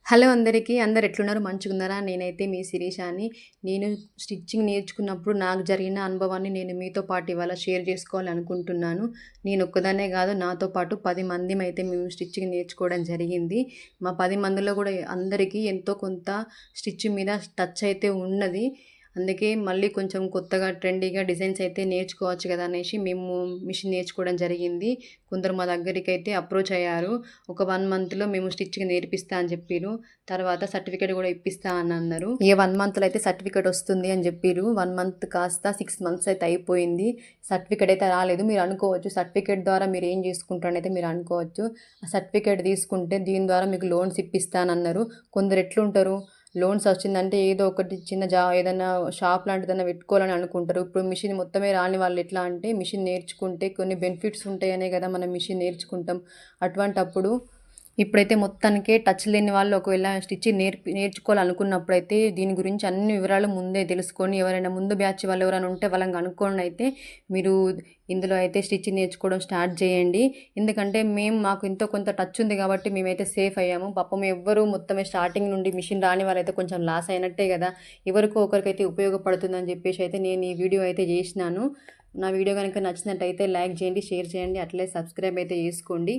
Hello అందరికీ. అందరు ఎట్లున్నారు? మంచిగున్నారా? నేనైతే మీ శిరీషాని. నేను స్టిచ్చింగ్ నేర్చుకున్నప్పుడు నాకు జరిగిన అనుభవాన్ని నేను మీతో పాటు ఇవాళ షేర్ చేసుకోవాలనుకుంటున్నాను. నేను ఒక్కదాన్నే గాదు, నాతో పాటు 10 మందిమైతే మేము స్టిచ్చింగ్ నేర్చుకోవడం జరిగింది. మా 10 మందిలో గూడా అందరికీ ఎంతో కొంత స్టిచ్చింగ్ మీద టచ్ అయితే ఉన్నది. అందుకే మళ్ళీ కొంచెం కొత్తగా ట్రెండీగా డిజైన్స్ అయితే నేర్చుకోవచ్చు కదా అనేసి మేము మిషన్ నేర్చుకోవడం జరిగింది. కొందరు మా దగ్గరికైతే అప్రోచ్ అయ్యారు. ఒక 1 మంత్‌లో మేము స్టిచ్చింగ్ నేర్పిస్తా అని జెప్పిర్రు. తర్వాత సర్టిఫికేట్ గూడా ఇప్పిస్తా అని అన్నారు. ఇగ 1 మంత్‌లో అయితే సర్టిఫికేట్ వస్తుంది అని జెప్పిర్రు. 1 మంత్ కాస్త 6 మంత్స్ అయితే అయిపోయింది. సర్టిఫికేట్ అయితే రాలేదు. మీరు అనుకోవచ్చు సర్టిఫికేట్ ద్వారా మీరు ఏం జేసుకుంటారనైతే మీరు అనుకోవచ్చు. ఆ సర్టిఫికేట్ తీసుకుంటే దీని ద్వారా మీకు లోన్స్ ఇప్పిస్తానన్నారు. కొందరు ఎట్లుంటారు, లోన్స్ వచ్చిందంటే ఏదో ఒకటి చిన్న ఏదన్నా షాప్ లాంటిదన్నా పెట్టుకోవాలని అనుకుంటారు. ఇప్పుడు మిషన్ మొత్తమే రాని వాళ్ళు ఎట్లా అంటే మిషన్ నేర్చుకుంటే కొన్ని బెనిఫిట్స్ ఉంటాయనే కదా మనం మిషన్ నేర్చుకుంటాం. అటువంటప్పుడు ఇప్పుడైతే మొత్తానికే టచ్ లేని వాళ్ళు ఒకవేళ స్టిచ్చింగ్ నేర్చుకోవాలనుకున్నప్పుడైతే దీని గురించి అన్ని వివరాలు ముందే తెలుసుకొని ఎవరైనా ముందు బ్యాచ్ వాళ్ళు ఎవరైనా ఉంటే వాళ్ళని కనుక్కొని అయితే మీరు ఇందులో అయితే స్టిచ్చింగ్ నేర్చుకోవడం స్టార్ట్ చేయండి. ఎందుకంటే మాకు ఎంతో కొంత టచ్ ఉంది కాబట్టి మేమైతే సేఫ్ అయ్యాము. పాపం ఎవ్వరు మొత్తమే స్టార్టింగ్ నుండి మిషన్ రాని వాళ్ళైతే కొంచెం లాస్ అయినట్టే కదా! ఎవరికో ఒకరికైతే ఉపయోగపడుతుందని చెప్పేసి అయితే నేను ఈ వీడియో అయితే చేసినాను. నా వీడియో కనుక నచ్చినట్టయితే లైక్ చేయండి, షేర్ చేయండి, అట్లే సబ్స్క్రైబ్ అయితే చేసుకోండి.